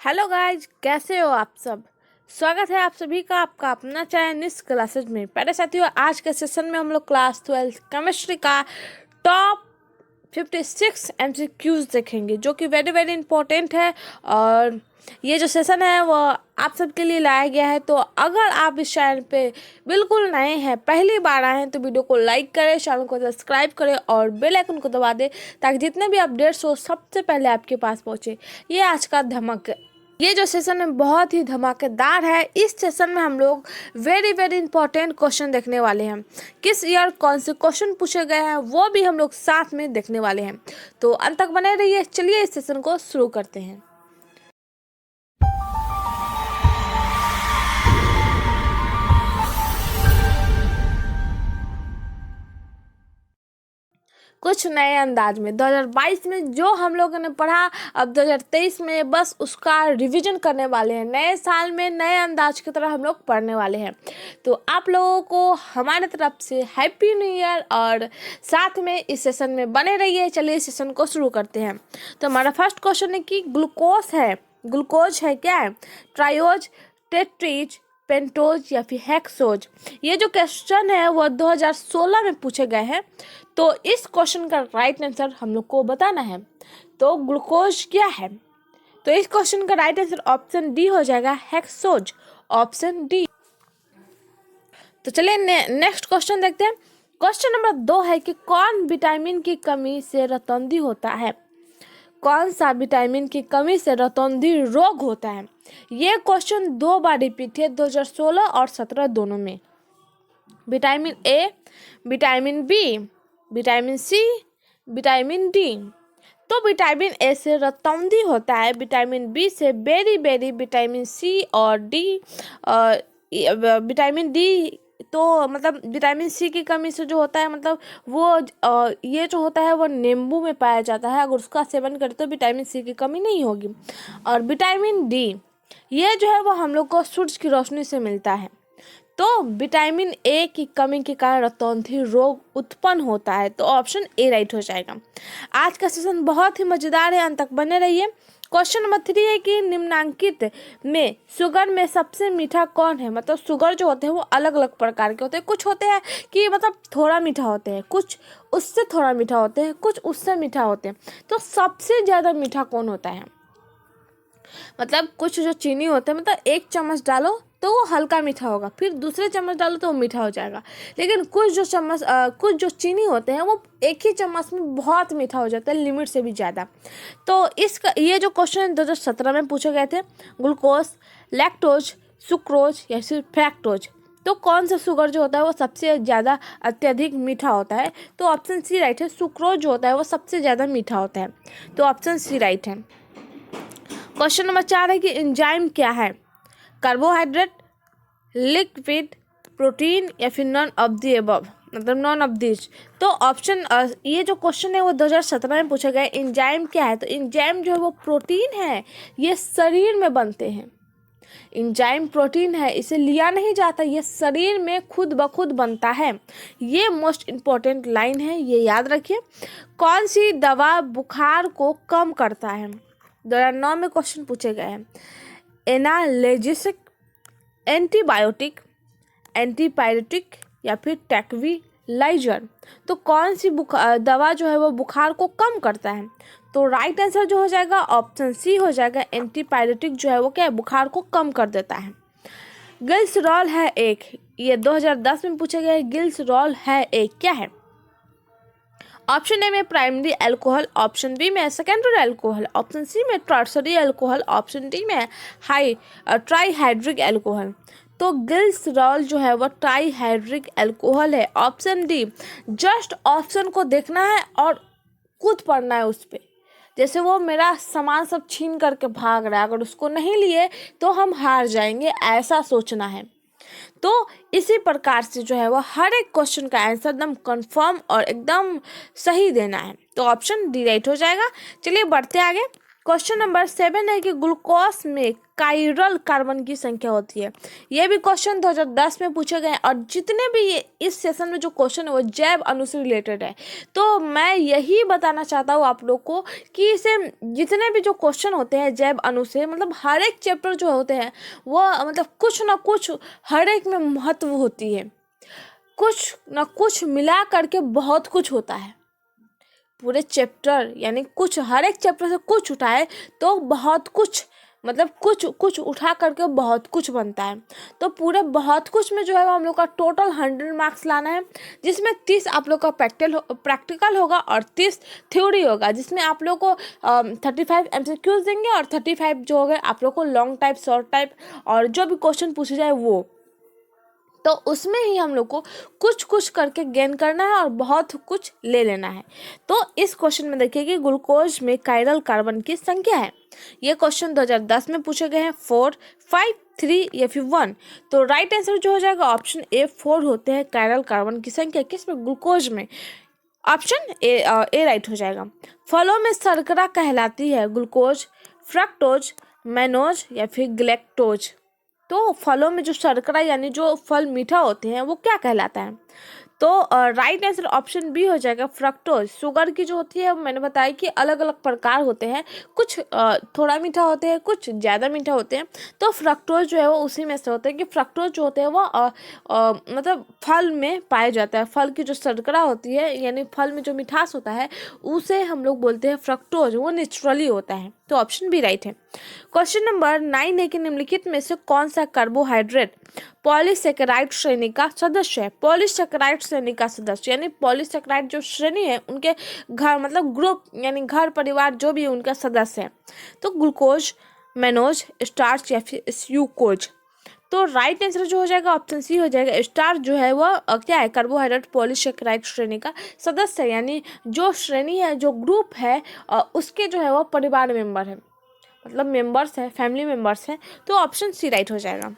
Hello guys, कैसे हो आप सब। स्वागत है आप सभी का आपका अपना चाइनीज क्लासेज में। पहले साथियों, आज के सेशन में हम लोग क्लास 12 केमिस्ट्री का टॉप 56 MCQs देखेंगे, जो कि वेरी वेरी इंपॉर्टेंट है। और ये जो सेशन है वो आप सबके लिए लाया गया है। तो अगर आप इस चैनल पे बिल्कुल नए हैं, पहली बार आए हैं, तो वीडियो को लाइक करें, चैनल को सब्सक्राइब करें और बेल आइकन को दबा दें, ताकि जितने भी अपडेट्स हो सबसे पहले आपके पास पहुँचे। ये आज का धमाका, ये जो सेशन है बहुत ही धमाकेदार है। इस सेशन में हम लोग वेरी वेरी इंपॉर्टेंट क्वेश्चन देखने वाले हैं। किस ईयर कौन से क्वेश्चन पूछे गए हैं वो भी हम लोग साथ में देखने वाले हैं। तो अंत तक बने रहिए। चलिए इस सेशन को शुरू करते हैं। कुछ नए अंदाज में 2022 में जो हम लोगों ने पढ़ा, अब 2023 में बस उसका रिवीजन करने वाले हैं। नए साल में नए अंदाज की तरह हम लोग पढ़ने वाले हैं। तो आप लोगों को हमारे तरफ से हैप्पी न्यू ईयर, और साथ में इस सेशन में बने रहिए। चलिए इस सेशन को शुरू करते हैं। तो हमारा फर्स्ट क्वेश्चन है कि ग्लूकोज है क्या है? ट्रायोज, टेट्रीज, पेंटोज या फिर हेक्सोज। ये जो क्वेश्चन है वो 2016 में पूछे गए हैं। तो इस क्वेश्चन का राइट आंसर हम लोग को बताना है। तो ग्लूकोज क्या है? तो इस क्वेश्चन का राइट आंसर ऑप्शन डी हो जाएगा, हेक्सोज, ऑप्शन डी। तो चलिए नेक्स्ट क्वेश्चन देखते हैं। क्वेश्चन नंबर 2 है कि कौन विटामिन की कमी से रतौंधी होता है? कौन सा विटामिन की कमी से रतौंधी रोग होता है? ये क्वेश्चन 2 बार रिपीट है, 2016 और 17 दोनों में। Vitamin A, vitamin B, vitamin C, vitamin D. तो विटामिन ए से रतौंधी होता है, विटामिन बी से बेरी बेरी, विटामिन सी और डी विटामिन डी। तो मतलब विटामिन सी की कमी से जो होता है, मतलब वो ये जो होता है वो नींबू में पाया जाता है। अगर उसका सेवन करें तो विटामिन सी की कमी नहीं होगी। और विटामिन डी ये जो है वो हम लोग को सूरज की रोशनी से मिलता है। तो विटामिन ए की कमी के कारण रतौंधी रोग उत्पन्न होता है। तो ऑप्शन ए राइट हो जाएगा। आज का सेशन बहुत ही मजेदार है, अंत तक बने रहिए। क्वेश्चन नंबर 3 है कि निम्नांकित में शुगर में सबसे मीठा कौन है? मतलब शुगर जो होते हैं वो अलग अलग प्रकार के होते हैं। कुछ होते हैं कि मतलब थोड़ा मीठा होते हैं, कुछ उससे थोड़ा मीठा होते हैं, कुछ उससे मीठा होते हैं। तो सबसे ज़्यादा मीठा कौन होता है? मतलब कुछ जो चीनी होता है, मतलब 1 चम्मच डालो तो वो हल्का मीठा होगा, फिर दूसरे चम्मच डालो तो वो मीठा हो जाएगा। लेकिन कुछ जो चीनी होते हैं वो एक ही चम्मच में बहुत मीठा हो जाता है, लिमिट से भी ज़्यादा। तो ये जो क्वेश्चन 2017 में पूछे गए थे, ग्लूकोज, लैक्टोज, सुक्रोज या फिर फ्रैक्टोज। तो कौन सा शुगर जो होता है वो सबसे ज़्यादा अत्यधिक मीठा होता है? तो ऑप्शन सी राइट है। सुक्रोज जो होता है वो सबसे ज़्यादा मीठा होता है। तो ऑप्शन सी राइट है। क्वेश्चन नंबर 4 है कि एंजाइम क्या है? कार्बोहाइड्रेट, लिक्विड, प्रोटीन या फिर नॉन ऑफ द अबव, मतलब नॉन ऑफ दिस। तो ऑप्शन ये जो क्वेश्चन है वो 2017 में पूछा गया। एंजाइम क्या है? तो एंजाइम जो है वो प्रोटीन है, ये शरीर में बनते हैं। एंजाइम प्रोटीन है, इसे लिया नहीं जाता, ये शरीर में खुद ब खुद बनता है। ये मोस्ट इम्पॉर्टेंट लाइन है, ये याद रखिए। कौन सी दवा बुखार को कम करता है? 2009 में क्वेश्चन पूछे गए हैं। एनाल्जेसिक, एंटीबायोटिक, एंटीपायरेटिक या फिर टैक्विलाइजर। तो कौन सी दवा जो है वो बुखार को कम करता है? तो राइट आंसर जो हो जाएगा ऑप्शन सी हो जाएगा। एंटीपायरेटिक जो है वो क्या है, बुखार को कम कर देता है। ग्लिसरॉल है एक, ये 2010 में पूछे गए। ग्लिसरॉल है एक क्या है? ऑप्शन ए में प्राइमरी अल्कोहल, ऑप्शन बी में सेकेंडरी अल्कोहल, ऑप्शन सी में टर्सरी अल्कोहल, ऑप्शन डी में ट्राईहाइड्रिक अल्कोहल। तो ग्लिसरॉल जो है वो ट्राईहाइड्रिक अल्कोहल है, ऑप्शन डी। जस्ट ऑप्शन को देखना है और खुद पढ़ना है उस पर। जैसे वो मेरा सामान सब छीन करके भाग रहा है, अगर उसको नहीं लिए तो हम हार जाएंगे, ऐसा सोचना है। तो इसी प्रकार से जो है वो हर एक क्वेश्चन का आंसर एकदम कंफर्म और एकदम सही देना है। तो ऑप्शन डी राइट हो जाएगा। चलिए बढ़ते आगे। क्वेश्चन नंबर 7 है कि ग्लूकोज में कायरल कार्बन की संख्या होती है। ये भी क्वेश्चन 2010 में पूछे गए हैं और जितने भी ये इस सेशन में जो क्वेश्चन है वो जैव अणु से रिलेटेड है। तो मैं यही बताना चाहता हूँ आप लोग को कि इसे जितने भी जो क्वेश्चन होते हैं जैव अणु से, मतलब हर एक चैप्टर जो होते हैं वो मतलब कुछ ना कुछ हर एक में महत्व होती है, कुछ ना कुछ मिला करके बहुत कुछ होता है। पूरे चैप्टर यानी कुछ हर एक चैप्टर से कुछ उठाए तो बहुत कुछ, मतलब कुछ कुछ उठा करके बहुत कुछ बनता है। तो पूरे बहुत कुछ में जो है वो हम लोग का टोटल 100 मार्क्स लाना है, जिसमें 30 आप लोग का प्रैक्टिकल होगा और 30 थ्योरी होगा, जिसमें आप लोग को 35 MCQs देंगे और 35 जो हो गए आप लोग को लॉन्ग टाइप, शॉर्ट टाइप और जो भी क्वेश्चन पूछे जाए वो। तो उसमें ही हम लोग को कुछ कुछ करके गेन करना है और बहुत कुछ ले लेना है। तो इस क्वेश्चन में देखिए कि ग्लूकोज में कायरल कार्बन की संख्या है। ये क्वेश्चन 2010 में पूछे गए हैं। 4, 5, 3 या फिर 1। तो राइट आंसर जो हो जाएगा ऑप्शन ए 4 होते हैं कायरल कार्बन की संख्या। किसमें? ग्लूकोज में। ऑप्शन ए राइट हो जाएगा। फलों में शर्करा कहलाती है ग्लूकोज, फ्रक्टोज, मैनोज या फिर ग्लैक्टोज। तो फलों में जो शर्करा यानी जो फल मीठा होते हैं वो क्या कहलाता है? तो राइट आंसर ऑप्शन बी हो जाएगा फ्रक्टोज। शुगर की जो होती है मैंने बताया कि अलग अलग प्रकार होते हैं, कुछ थोड़ा मीठा होते हैं, कुछ ज़्यादा मीठा होते हैं। तो फ्रक्टोज जो है वो उसी में से होता है कि फ्रक्टोज जो होते हैं वो मतलब फल में पाया जाता है। फल की जो शर्करा होती है यानी फल में जो मिठास होता है उसे हम लोग बोलते हैं फ्रक्टोज, वो नेचुरली होता है। तो ऑप्शन बी राइट है। क्वेश्चन नंबर 9 है कि निम्नलिखित में से कौन सा कार्बोहाइड्रेट पॉलीसेकेराइड श्रेणी का सदस्य है? पॉलीसेकेराइड श्रेणी का सदस्य यानी पॉलीसेकेराइड जो श्रेणी है उनके घर मतलब ग्रुप यानी घर परिवार जो भी उनका सदस्य है। तो ग्लूकोज, मैनोज, स्टार्च या फिर स्यूकोज। तो राइट आंसर जो हो जाएगा ऑप्शन सी हो जाएगा। स्टार्च जो है वह क्या है? कार्बोहाइड्रेट पॉलीसेकेराइड श्रेणी का सदस्य है, यानी जो श्रेणी है जो ग्रुप है उसके जो है वह परिवार मेंबर है, मतलब मेंबर्स है, फैमिली मेंबर्स है। तो ऑप्शन सी राइट हो जाएगा।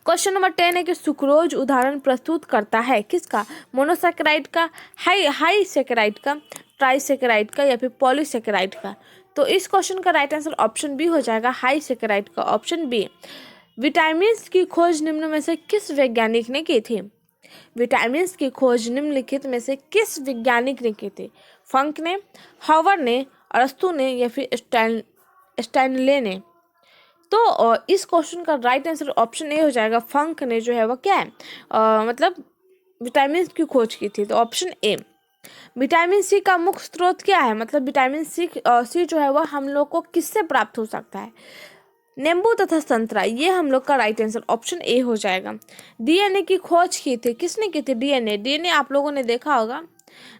क्वेश्चन नंबर 10 है कि सुक्रोज उदाहरण प्रस्तुत करता है किसका? मोनोसेकेराइड का, हाई सेकेराइड का, ट्राइसेकेराइड का या फिर पॉलीसेकेराइड का। तो इस क्वेश्चन का राइट आंसर ऑप्शन बी हो जाएगा, हाई सेकेराइड का, ऑप्शन बी। विटामिन की खोज निम्न में से किस वैज्ञानिक ने की थी? विटामिन की खोज निम्नलिखित में से किस वैज्ञानिक ने की थी? फंक ने, हावर्ड ने, अरस्तु ने या फिर स्टैनले ने। तो इस क्वेश्चन का राइट आंसर ऑप्शन ए हो जाएगा। फंक ने जो है वह क्या है मतलब विटामिन की खोज की थी। तो ऑप्शन ए। विटामिन सी का मुख्य स्रोत क्या है? मतलब विटामिन सी जो है वह हम लोग को किससे प्राप्त हो सकता है? नींबू तथा संतरा, ये हम लोग का राइट आंसर ऑप्शन ए हो जाएगा। डीएनए की खोज की थी, किसने की थी? डीएनए आप लोगों ने देखा होगा।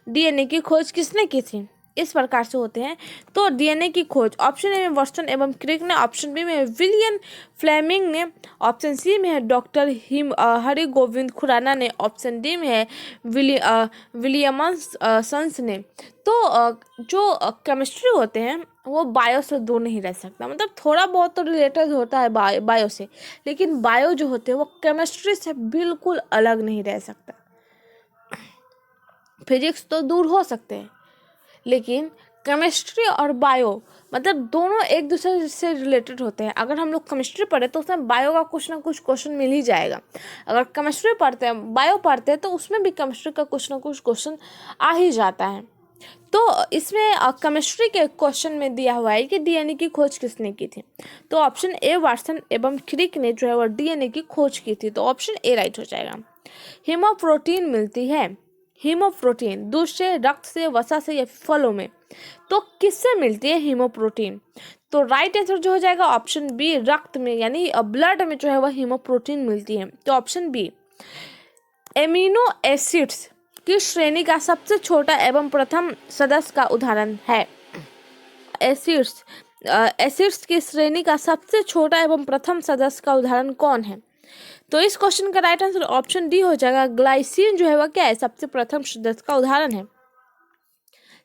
डीएनए की खोज किसने की थी? इस प्रकार से होते हैं। तो डीएनए की खोज ऑप्शन ए में वाटसन एवं क्रिक ने, ऑप्शन बी में विलियम फ्लेमिंग ने, ऑप्शन सी में है डॉक्टर हरि गोविंद खुराना ने, ऑप्शन डी में है विलियमसन्स ने। तो जो केमिस्ट्री होते हैं वो बायो से दूर नहीं रह सकता, मतलब थोड़ा बहुत तो रिलेटेड होता है बायो से, लेकिन बायो जो होते हैं वो केमिस्ट्री से बिल्कुल अलग नहीं रह सकता। फिजिक्स तो दूर हो सकते हैं लेकिन केमिस्ट्री और बायो मतलब दोनों एक दूसरे से रिलेटेड होते हैं। अगर हम लोग केमिस्ट्री पढ़े तो उसमें बायो का कुछ ना कुछ क्वेश्चन मिल ही जाएगा। अगर केमिस्ट्री पढ़ते हैं, बायो पढ़ते हैं तो उसमें भी केमिस्ट्री का कुछ ना कुछ क्वेश्चन आ ही जाता है। तो इसमें केमिस्ट्री के क्वेश्चन में दिया हुआ है कि डीएनए की खोज किसने की थी? तो ऑप्शन ए वाटसन एवं क्रिक ने जो है वो डीएनए की खोज की थी। तो ऑप्शन ए राइट हो जाएगा। हीमोप्रोटीन मिलती है, हीमोप्रोटीन दूध से, रक्त से, वसा से या फलों में। तो किससे मिलती है हीमोप्रोटीन? तो राइट आंसर जो हो जाएगा ऑप्शन बी, रक्त में यानी ब्लड में जो है वह हीमोप्रोटीन मिलती है। तो ऑप्शन बी। एमिनो एसिड्स की श्रेणी का सबसे छोटा एवं प्रथम सदस्य का उदाहरण है? एसिड्स की श्रेणी का सबसे छोटा एवं प्रथम सदस्य का उदाहरण कौन है? तो इस क्वेश्चन का राइट आंसर ऑप्शन डी हो जाएगा। ग्लाइसिन जो है वह क्या है? सबसे प्रथम सदस्य का उदाहरण है।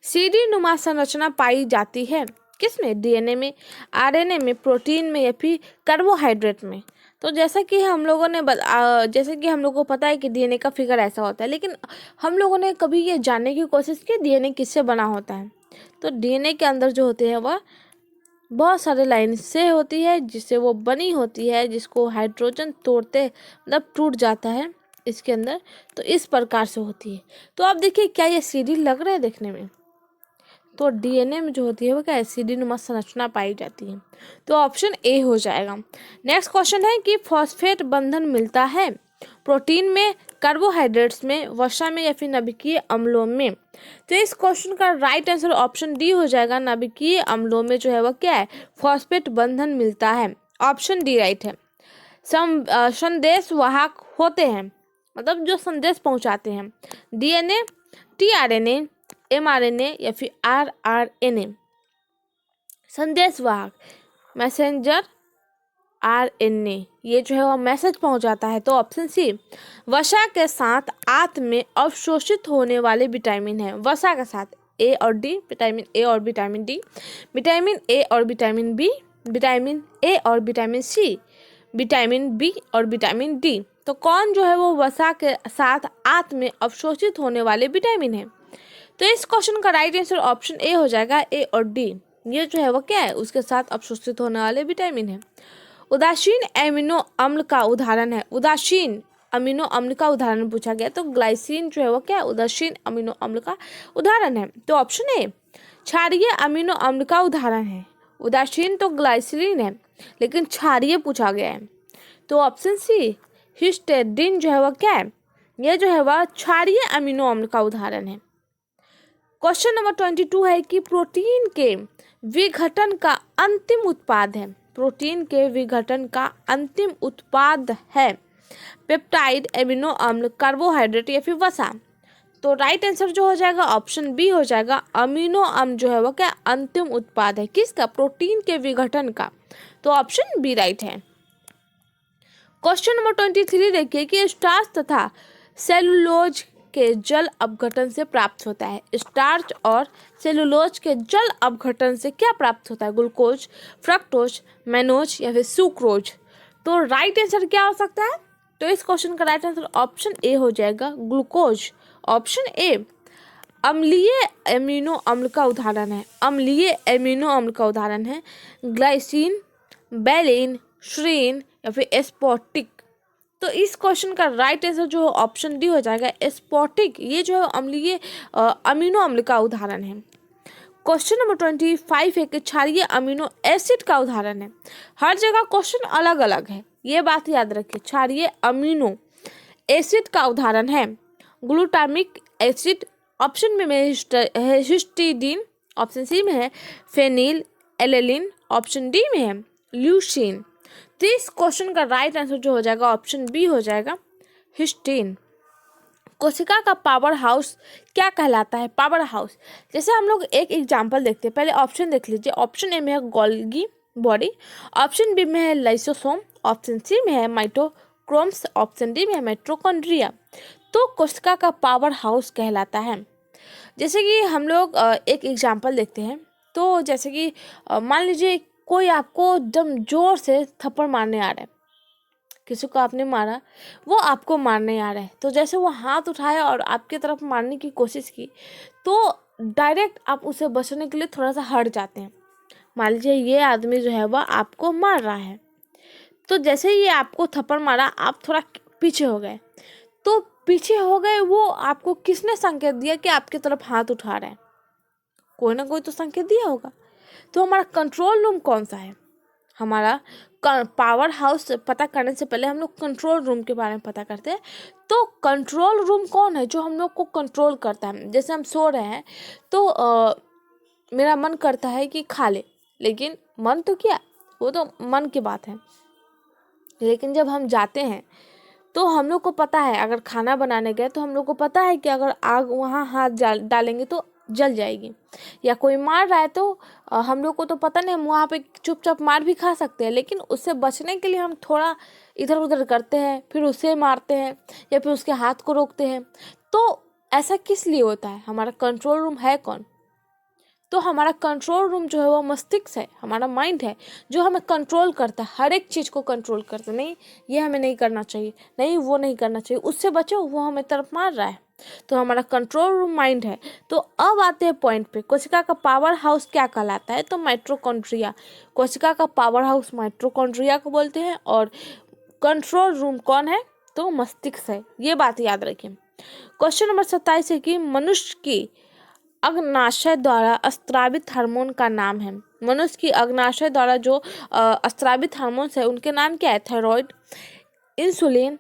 सीडी नुमा संरचना पाई जाती है किसमें? डीएनए में, आरएनए में, प्रोटीन में या फिर कार्बोहाइड्रेट में। तो जैसा कि हम लोगों को पता है कि डीएनए का फिगर ऐसा होता है, लेकिन हम लोगों ने कभी ये जानने की कोशिश की डीएनए किससे बना होता है? तो डीएनए के अंदर जो होते हैं वह बहुत सारे लाइन से होती है जिससे वो बनी होती है, जिसको हाइड्रोजन तोड़ते मतलब टूट जाता है इसके अंदर, तो इस प्रकार से होती है। तो आप देखिए क्या ये सीढ़ी लग रहा है देखने में? तो डीएनए में जो होती है वो क्या है, सीढ़ी नुमा संरचना पाई जाती है। तो ऑप्शन ए हो जाएगा। नेक्स्ट क्वेश्चन है कि फॉस्फेट बंधन मिलता है प्रोटीन में, कार्बोहाइड्रेट्स में, वसा में या फिर नाभिकीय अम्लों में। तो इस क्वेश्चन का राइट आंसर ऑप्शन डी हो जाएगा। नाभिकीय अम्लों में जो है वह क्या है, फॉस्फेट बंधन मिलता है। ऑप्शन डी राइट है। संदेश वाहक होते हैं, मतलब जो संदेश पहुंचाते हैं, डीएनए, टीआरएनए, एमआरएनए या फिर आरआरएनए। संदेश वाहक, मैसेंजर आरएनए, ये जो है वो मैसेज पहुंचाता है। तो ऑप्शन सी, वसा के साथ आंत में अवशोषित होने वाले विटामिन है। वसा के साथ ए और डी, विटामिन ए और विटामिन डी, विटामिन ए और विटामिन बी, विटामिन ए और विटामिन सी, विटामिन बी और विटामिन डी। तो कौन जो है वो वसा के साथ आंत में अवशोषित होने वाले विटामिन है? तो इस क्वेश्चन का राइट आंसर ऑप्शन ए हो जाएगा। ए और डी ये जो है वो क्या है, उसके साथ अवशोषित होने वाले विटामिन है। उदासीन अमीनो अम्ल का उदाहरण है। उदासीन अमीनो अम्ल का उदाहरण पूछा गया, तो ग्लाइसिन जो है वो क्या है, उदासीन अमीनो अम्ल का उदाहरण है। तो ऑप्शन ए, क्षारीय अमीनो अम्ल का उदाहरण है। उदासीन तो ग्लाइसिन है, लेकिन क्षारीय पूछा गया है। तो ऑप्शन सी, हिस्टेडिन जो है वह क्या है, यह जो है वह क्षारीय अमीनो अम्ल का उदाहरण है। क्वेश्चन नंबर 22 है कि प्रोटीन के विघटन का अंतिम उत्पाद है। प्रोटीन के विघटन का अंतिम उत्पाद है पेप्टाइड, एमिनो अम्ल, कार्बोहाइड्रेट या फिर वसा। तो राइट आंसर जो हो जाएगा ऑप्शन बी हो जाएगा। अमीनो अम्ल जो है वो क्या अंतिम उत्पाद है, किसका, प्रोटीन के विघटन का। तो ऑप्शन बी राइट है। क्वेश्चन नंबर 23 देखिए कि स्टार्च तथा सेलुलोज के जल अपघटन से प्राप्त होता है। स्टार्च और सेलुलोज के जल अपघटन से क्या प्राप्त होता है? ग्लूकोज, फ्रक्टोज, मैनोज या फिर सुक्रोज। तो राइट आंसर क्या हो सकता है? तो इस क्वेश्चन का राइट आंसर ऑप्शन ए हो जाएगा, ग्लूकोज। ऑप्शन ए अम्लीय एमिनो अम्ल का उदाहरण है। अम्लीय एमिनो अम्ल का उदाहरण है ग्लाइसिन, बेलिन, श्रीन या फिर एस्पोटिक। तो इस क्वेश्चन का राइट आंसर जो ऑप्शन डी हो जाएगा, एस्पोटिक। ये जो है अम्लीय अमीनो अम्ल का उदाहरण है। क्वेश्चन नंबर 25 है कि क्षारीय अमीनो एसिड का उदाहरण है। हर जगह क्वेश्चन अलग अलग है, ये बात याद रखिए। क्षारीय अमीनो एसिड का उदाहरण है ग्लूटामिक एसिड, ऑप्शन बी में है हिस्टिडीन, ऑप्शन सी में है फेनिल एलेलिन, ऑप्शन डी में है ल्यूसीन। तो इस क्वेश्चन का राइट आंसर जो हो जाएगा ऑप्शन बी हो जाएगा, हिस्टीन। कोशिका का पावर हाउस क्या कहलाता है? पावर हाउस, जैसे हम लोग एक एग्जांपल देखते हैं। पहले ऑप्शन देख लीजिए। ऑप्शन ए में है गोल्गी बॉडी, ऑप्शन बी में है लाइसोसोम, ऑप्शन सी में है माइटोक्रोम्स, ऑप्शन डी में है माइटोकॉन्ड्रिया। तो कोशिका का पावर हाउस कहलाता है। जैसे कि हम लोग एक एग्जांपल देखते हैं। तो जैसे कि मान लीजिए कोई आपको एकदम जोर से थप्पड़ मारने आ रहा है, किसी को आपने मारा, वो आपको मारने आ रहा है, तो जैसे वो हाथ उठाया और आपकी तरफ मारने की कोशिश की, तो डायरेक्ट आप उसे बचने के लिए थोड़ा सा हट जाते हैं। मान लीजिए ये आदमी जो है वह आपको मार रहा है, तो जैसे ही ये आपको थप्पड़ मारा आप थोड़ा पीछे हो गए। तो पीछे हो गए, वो आपको किसने संकेत दिया कि आपकी तरफ हाथ उठा रहा है? कोई ना कोई तो संकेत दिया होगा। तो हमारा कंट्रोल रूम कौन सा है? हमारा पावर हाउस पता करने से पहले हम लोग कंट्रोल रूम के बारे में पता करते हैं। तो कंट्रोल रूम कौन है जो हम लोग को कंट्रोल करता है? जैसे हम सो रहे हैं तो मेरा मन करता है कि खा ले, लेकिन मन तो क्या, वो तो मन की बात है। लेकिन जब हम जाते हैं तो हम लोग को पता है, अगर खाना बनाने गए तो हम लोग को पता है कि अगर आग वहाँ हाथ डालेंगे तो जल जाएगी। या कोई मार रहा है तो हम लोग को तो पता नहीं, हम वहाँ पे चुपचाप मार भी खा सकते हैं, लेकिन उससे बचने के लिए हम थोड़ा इधर उधर करते हैं, फिर उसे मारते हैं या फिर उसके हाथ को रोकते हैं। तो ऐसा किस लिए होता है? हमारा कंट्रोल रूम है कौन? तो हमारा कंट्रोल रूम जो है वो मस्तिष्क है, हमारा माइंड है, जो हमें कंट्रोल करता है, हर एक चीज़ को कंट्रोल करता है। नहीं ये हमें नहीं करना चाहिए, नहीं वो नहीं करना चाहिए, उससे बचो, वो हमें तरफ मार रहा है। तो हमारा कंट्रोल रूम माइंड है। तो अब आते हैं पॉइंट पे, कोशिका का पावर हाउस क्या कहलाता है? तो माइटोकॉन्ड्रिया। कोशिका का पावर हाउस माइटोकॉन्ड्रिया को बोलते हैं। और कंट्रोल रूम कौन है? तो मस्तिष्क है। ये बात याद रखें। क्वेश्चन नंबर 27 है कि मनुष्य की अग्नाशय द्वारा स्त्रावित हार्मोन का नाम है। मनुष्य की अग्नाशय द्वारा जो स्त्रावित हार्मोन्स है उनके नाम क्या है? थायराइड, इंसुलिन,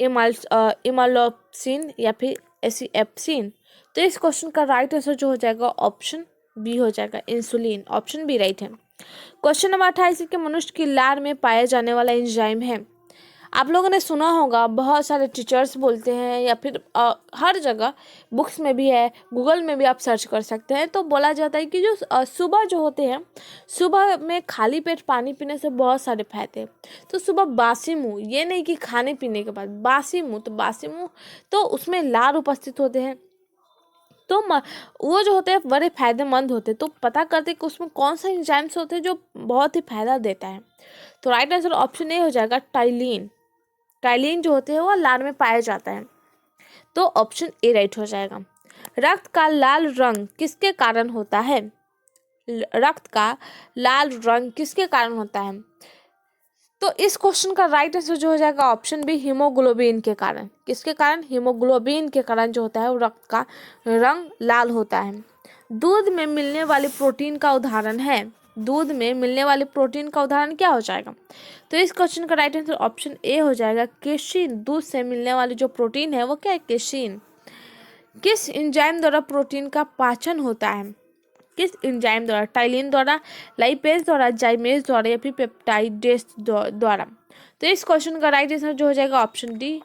इमालोप्सिन या फिर एसिएप्सिन। तो इस क्वेश्चन का राइट आंसर जो हो जाएगा ऑप्शन बी हो जाएगा, इंसुलिन। ऑप्शन बी राइट है। क्वेश्चन नंबर 28 है कि मनुष्य की लार में पाया जाने वाला एंजाइम है। आप लोगों ने सुना होगा, बहुत सारे टीचर्स बोलते हैं या फिर हर जगह बुक्स में भी है, गूगल में भी आप सर्च कर सकते हैं। तो बोला जाता है कि जो सुबह जो होते हैं, सुबह में खाली पेट पानी पीने से बहुत सारे फायदे हैं। तो सुबह बासी मुंह, ये नहीं कि खाने पीने के बाद, बासी मुंह, तो बासी मुंह तो उसमें लार उपस्थित होते हैं, तो वो जो होते हैं बड़े फायदेमंद होते हैं। तो पता करते हैं कि उसमें कौन सा एंजाइम्स होते हैं जो बहुत ही फायदा देता है। तो राइट आंसर ऑप्शन ए हो जाएगा, टाइलिन। टाइलिन जो होते हैं वो लार में पाया जाता है। तो ऑप्शन ए राइट हो जाएगा। रक्त का लाल रंग किसके कारण होता है? रक्त का लाल रंग किसके कारण होता है? तो इस क्वेश्चन का राइट आंसर जो हो जाएगा ऑप्शन बी, हीमोग्लोबिन के कारण। किसके कारण? हीमोग्लोबिन के कारण जो होता है वो रक्त का रंग लाल होता है। दूध में मिलने वाली प्रोटीन का उदाहरण है। दूध में मिलने वाली प्रोटीन का उदाहरण क्या हो जाएगा? तो इस क्वेश्चन का राइट आंसर ऑप्शन ए हो जाएगा, केशिन। दूध से मिलने वाली जो प्रोटीन है वो क्या है? केशिन। किस एंजाइम द्वारा प्रोटीन का पाचन होता है? किस एंजाइम द्वारा? टाइलिन द्वारा, लाइपेज द्वारा, जाइमेज द्वारा या फिर पेप्टाइडेस द्वारा। तो इस क्वेश्चन का राइट आंसर जो हो जाएगा ऑप्शन डी,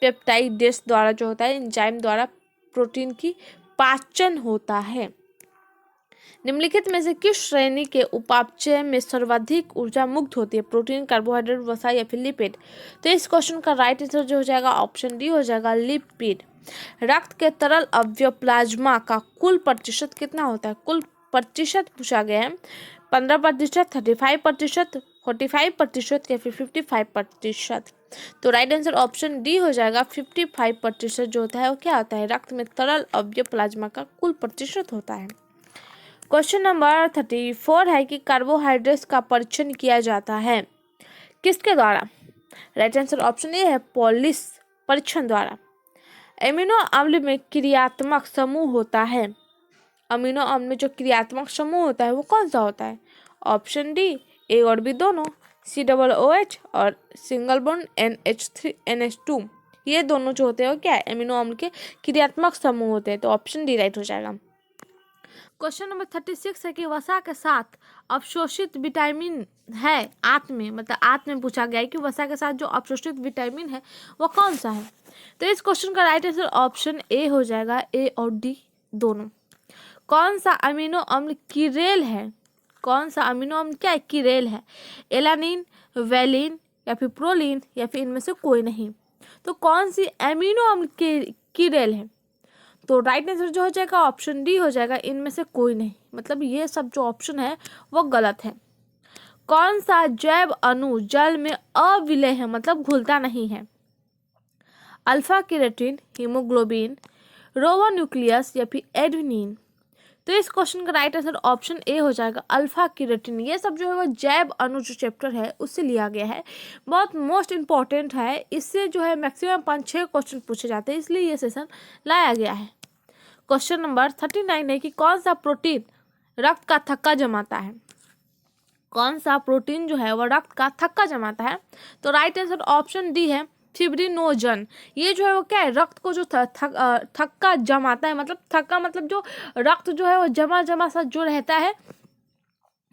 पेप्टाइडेस द्वारा जो होता है एंजाइम द्वारा प्रोटीन की पाचन होता है। निम्नलिखित में से किस श्रेणी के उपापचय में सर्वाधिक ऊर्जा मुक्त होती है? प्रोटीन, कार्बोहाइड्रेट, वसा या फिर लिपिड। तो इस क्वेश्चन का राइट आंसर जो हो जाएगा ऑप्शन डी हो जाएगा, लिपिड। रक्त के तरल अवयव प्लाज्मा का कुल प्रतिशत कितना होता है? कुल प्रतिशत पूछा गया है। 15%, 35%, 45% या फिर 55%। तो राइट आंसर ऑप्शन डी हो जाएगा, 55% जो होता है वो क्या होता है? रक्त में तरल अवयव प्लाज्मा का कुल प्रतिशत होता है। क्वेश्चन नंबर 34 है कि कार्बोहाइड्रेट्स का परीक्षण किया जाता है किसके द्वारा? राइट आंसर ऑप्शन ए है, पॉलिश परीक्षण द्वारा। अमीनो अम्ल में क्रियात्मक समूह होता है। अमीनो अम्ल में जो क्रियात्मक समूह होता है वो कौन सा होता है? ऑप्शन डी, ए और बी दोनों, COOH और सिंगल बॉन्ड NH2। ये दोनों जो होते हैं वो क्या है? अमीनो अम्ल के क्रियात्मक समूह होते हैं। तो ऑप्शन डी राइट हो जाएगा। क्वेश्चन नंबर 36 है कि वसा के साथ अवशोषित विटामिन है आंत में, मतलब आंत में पूछा गया है कि वसा के साथ जो अवशोषित विटामिन है वो कौन सा है? तो इस क्वेश्चन का राइट आंसर ऑप्शन ए हो जाएगा, ए और डी दोनों। कौन सा अमीनो अम्ल किरेल है? कौन सा अमीनो अम्ल क्या है? किरेल है। एलानिन, वेलिन या फिर प्रोलिन या फिर इनमें से कोई नहीं। तो कौन सी अमीनो अम्ल किरेल है? तो राइट आंसर जो हो जाएगा ऑप्शन डी हो जाएगा, इनमें से कोई नहीं। मतलब ये सब जो ऑप्शन है वो गलत है। कौन सा जैव अणु जल में अविलय है, मतलब घुलता नहीं है? अल्फा केराटिन, हीमोग्लोबिन, रोबोन्यूक्लियस या फिर एडेनिन। तो इस क्वेश्चन का राइट आंसर ऑप्शन ए हो जाएगा, अल्फा केराटिन। ये सब जो है वो जैव अणु जो चैप्टर है उससे लिया गया है, बहुत मोस्ट इंपॉर्टेंट है। इससे जो है मैक्सिमम 5-6 क्वेश्चन पूछे जाते हैं, इसलिए ये सेशन लाया गया है। क्वेश्चन नंबर 39 है कि कौन सा प्रोटीन रक्त का थक्का जमाता है? कौन सा प्रोटीन जो है वो रक्त का थक्का जमाता है? तो राइट आंसर ऑप्शन डी है, फिब्रिनोजन। ये जो है वो क्या है? रक्त को जो थक्का जमाता है, मतलब थक्का मतलब जो रक्त जो है वो जमा जमा सा जो रहता है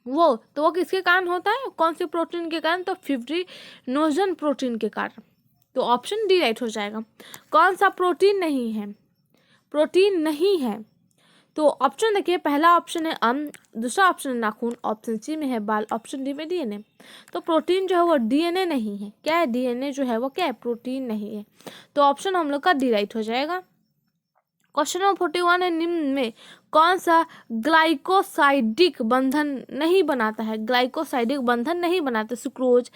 वो, तो वो किसके कारण होता है? कौन सी प्रोटीन के कारण? तो फिब्रिनोजन प्रोटीन के कारण। तो ऑप्शन डी राइट हो जाएगा। कौन सा प्रोटीन नहीं है? प्रोटीन नहीं है तो ऑप्शन देखिए, पहला ऑप्शन है अम्ल, दूसरा ऑप्शन है नाखून, ऑप्शन सी में है बाल, ऑप्शन डी में DNA। तो प्रोटीन जो है वो DNA नहीं है। क्या है? DNA जो है वो क्या है? प्रोटीन नहीं है। तो ऑप्शन हम लोग का डी राइट हो जाएगा। क्वेश्चन नंबर 41 है, निम्न में कौन सा ग्लाइकोसाइडिक बंधन नहीं बनाता है? ग्लाइकोसाइडिक बंधन नहीं बनाता, सुक्रोज,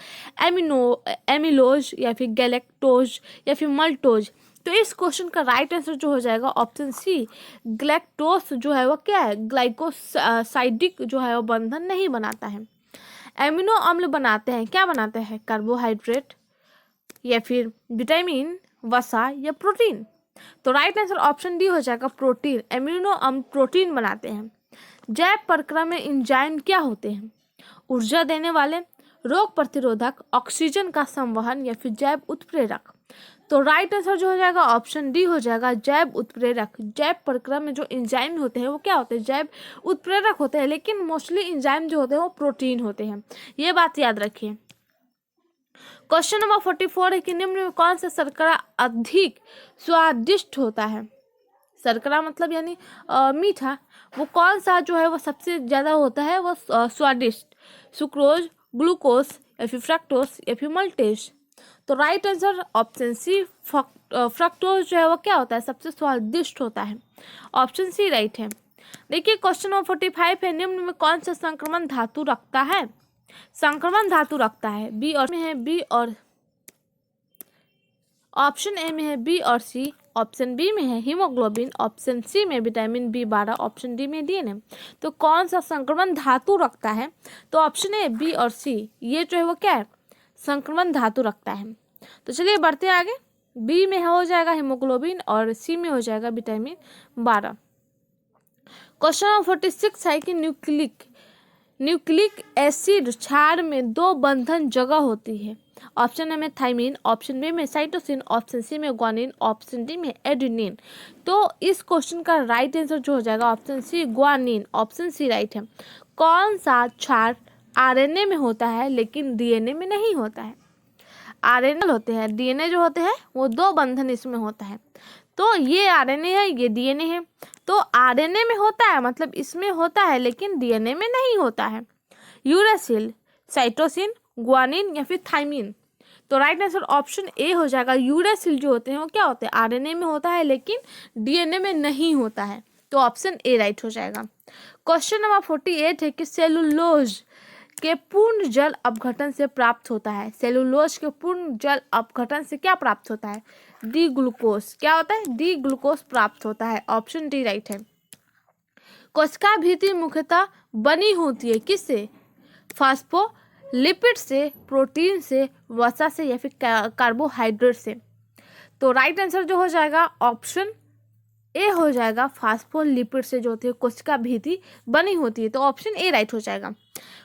एमिलोज या फिर गैलेक्टोज या फिर मल्टोज। तो इस क्वेश्चन का राइट आंसर जो हो जाएगा ऑप्शन सी, ग्लैक्टोस जो है वो क्या है, ग्लाइकोसाइडिक जो है वो बंधन नहीं बनाता है। एमिनो अम्ल बनाते हैं, क्या बनाते हैं? कार्बोहाइड्रेट या फिर विटामिन, वसा या प्रोटीन। तो राइट आंसर ऑप्शन डी हो जाएगा प्रोटीन। एमिनो अम्ल प्रोटीन बनाते हैं। जैव प्रक्रिया में एंजाइम क्या होते हैं? ऊर्जा देने वाले, रोग प्रतिरोधक, ऑक्सीजन का संवहन या फिर जैव उत्प्रेरक। तो राइट आंसर जो हो जाएगा ऑप्शन डी हो जाएगा, जैव उत्प्रेरक। जैव प्रक्रिया में जो एंजाइम होते हैं वो क्या होते हैं? जैव उत्प्रेरक होते हैं, लेकिन मोस्टली एंजाइम जो होते हैं वो प्रोटीन होते हैं, ये बात याद रखिए। क्वेश्चन नंबर 44 है कि निम्न में कौन सा शर्करा अधिक स्वादिष्ट होता है? शर्करा मतलब यानी मीठा, वो कौन सा जो है वो सबसे ज़्यादा होता है वो स्वादिष्ट? सुक्रोज, ग्लूकोज या फिर फ्रक्टोज या फिर मल्टेज। तो right answer option C, fructose जो है वो क्या होता है? सबसे स्वादिष्ट होता है। ऑप्शन सी राइट है। देखिए क्वेश्चन नंबर 45 है, निम्न में कौन सा संक्रमण धातु रखता है? संक्रमण धातु रखता है, बी और में है बी और ऑप्शन ए में है बी और सी, ऑप्शन बी में है हीमोग्लोबिन, ऑप्शन सी में विटामिन B12, ऑप्शन डी में DNA। तो कौन सा संक्रमण धातु रखता है? तो ऑप्शन ए, बी और सी, ये जो है वो क्या है? संक्रमण धातु रखता है। तो चलिए बढ़ते आगे। बी में हो जाएगा हीमोग्लोबिन और सी में हो जाएगा विटामिन 12। क्वेश्चन नंबर 46 है कि न्यूक्लिक एसिड क्षार में दो बंधन जगह होती है। ऑप्शन ए में थाइमिन, ऑप्शन बी में साइटोसिन, ऑप्शन सी में ग्वानिन, ऑप्शन डी में एडेनिन। तो इस क्वेश्चन का राइट आंसर जो हो जाएगा option C, guanine. Option C right है। कौन सा क्षार आरएनए में होता है लेकिन डीएनए में नहीं होता है? आरएनए होते हैं, डीएनए जो होते हैं वो दो बंधन इसमें होता है। तो ये आरएनए है, ये डीएनए है। तो आरएनए में होता है मतलब इसमें होता है, लेकिन डीएनए में नहीं होता है। यूरेसिल, साइटोसिन, ग्वानिन या फिर थाइमिन। तो राइट आंसर ऑप्शन ए हो जाएगा। यूरेसिल जो होते हैं वो क्या होते हैं? आरएनए में होता है लेकिन डीएनए में नहीं होता है। तो ऑप्शन ए राइट हो जाएगा। क्वेश्चन नंबर 48 है कि सेलुलोज के पूर्ण जल अपघटन से प्राप्त होता है। सेलुलोज के पूर्ण जल अपघटन से क्या प्राप्त होता है? D glucose. क्या होता है? डी ग्लूकोज प्राप्त होता है। ऑप्शन डी राइट है। कोशिका भित्ति मुख्यतः बनी होती है किससे? फास्फोलिपिड से, प्रोटीन से, वसा से या फिर कार्बोहाइड्रेट से। तो राइट आंसर जो हो जाएगा ऑप्शन ए हो जाएगा, फास्फोलिपिड से जो होती है कोशिका भित्ति बनी होती है। तो ऑप्शन ए राइट हो जाएगा।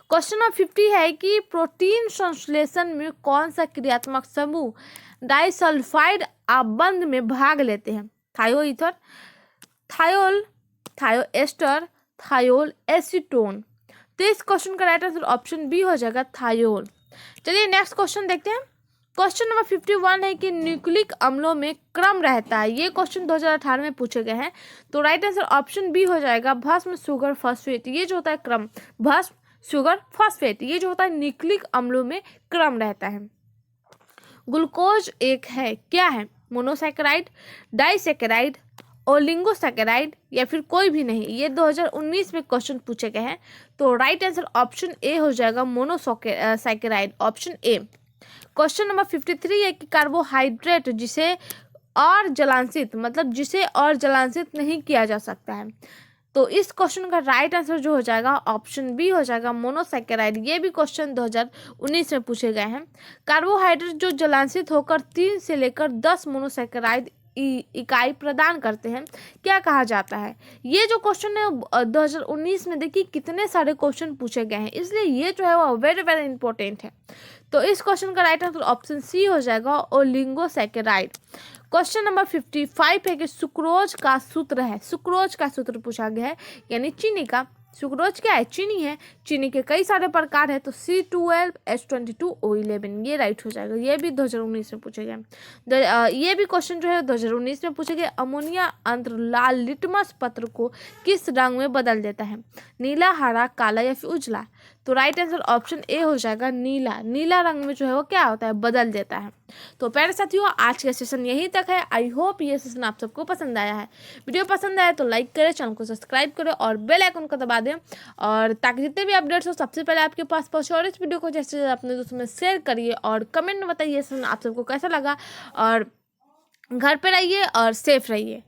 क्वेश्चन नंबर 50 है कि प्रोटीन संश्लेषण में कौन सा क्रियात्मक समूह डाइसल्फाइड आबंध में भाग लेते हैं? Thioether, thiol, thioester, thiol acetone. तो इस क्वेश्चन का राइट आंसर ऑप्शन बी हो जाएगा, थायोल। चलिए नेक्स्ट क्वेश्चन देखते हैं। क्वेश्चन नंबर 51 है कि न्यूक्लिक अम्लों में क्रम रहता है। ये क्वेश्चन 2018 में पूछे गए हैं। तो राइट आंसर ऑप्शन बी हो जाएगा, भस्म, शुगर, फॉस्फेट। ये जो होता है क्रम, भस्म, शुगर, फॉस्फेट, ये जो होता है न्यूक्लिक अम्लों में क्रम रहता है। ग्लूकोज एक है, क्या है? मोनोसैकेराइड, डाइसैकेराइड, ओलिगोसैकेराइड या फिर कोई भी नहीं। ये 2019 में क्वेश्चन पूछे गए हैं। तो राइट आंसर ऑप्शन ए हो जाएगा, monosaccharide. Option A. Question number 53 है कि कार्बोहाइड्रेट जिसे और जलांशित मतलब जिसे और जलांशित नहीं किया जा सकता है। तो इस क्वेश्चन का राइट आंसर जो हो जाएगा ऑप्शन बी हो जाएगा, मोनोसैकेराइड। ये भी क्वेश्चन 2019 में पूछे गए हैं। कार्बोहाइड्रेट जो जलांशित होकर 3 से लेकर 10 मोनोसैकेराइड इकाई प्रदान करते हैं, क्या कहा जाता है? ये जो क्वेश्चन है 2019 में देखिए कितने सारे क्वेश्चन पूछे गए हैं, इसलिए ये जो है वो वेरी वेरी इंपॉर्टेंट है। तो इस क्वेश्चन का राइट आंसर ऑप्शन सी हो जाएगा, ओलिगोसैकेराइड। क्वेश्चन नंबर 55 है कि सुक्रोज का सूत्र है। सुक्रोज का सूत्र पूछा गया है, यानी चीनी का। सुक्रोज क्या है? चीनी है। चीनी के कई सारे प्रकार है, तो C12, H22, O11, ये राइट हो जाएगा। ये भी 2019 में पूछे गए। ये भी क्वेश्चन जो है 2019 में पूछे गए। अमोनिया अंतर लाल लिटमस पत्र को किस रंग में बदल देता है? नीला, हरा, काला या फिर उजला। तो राइट आंसर ऑप्शन ए हो जाएगा नीला। नीला रंग में जो है वो क्या होता है, बदल देता है। तो प्यारे साथियों, आज का सेशन यहीं तक है। आई होप ये सेशन आप सबको पसंद आया है। वीडियो पसंद आया तो लाइक करें, चैनल को सब्सक्राइब करें और बेल आइकन को दबा दें, और ताकि जितने भी अपडेट्स हो सबसे पहले आपके पास पहुंचे। और इस वीडियो को जैसे अपने दोस्तों में शेयर करिए और कमेंट में बताइए सेशन आप सबको कैसा लगा। और घर पे रहिए और सेफ रहिए।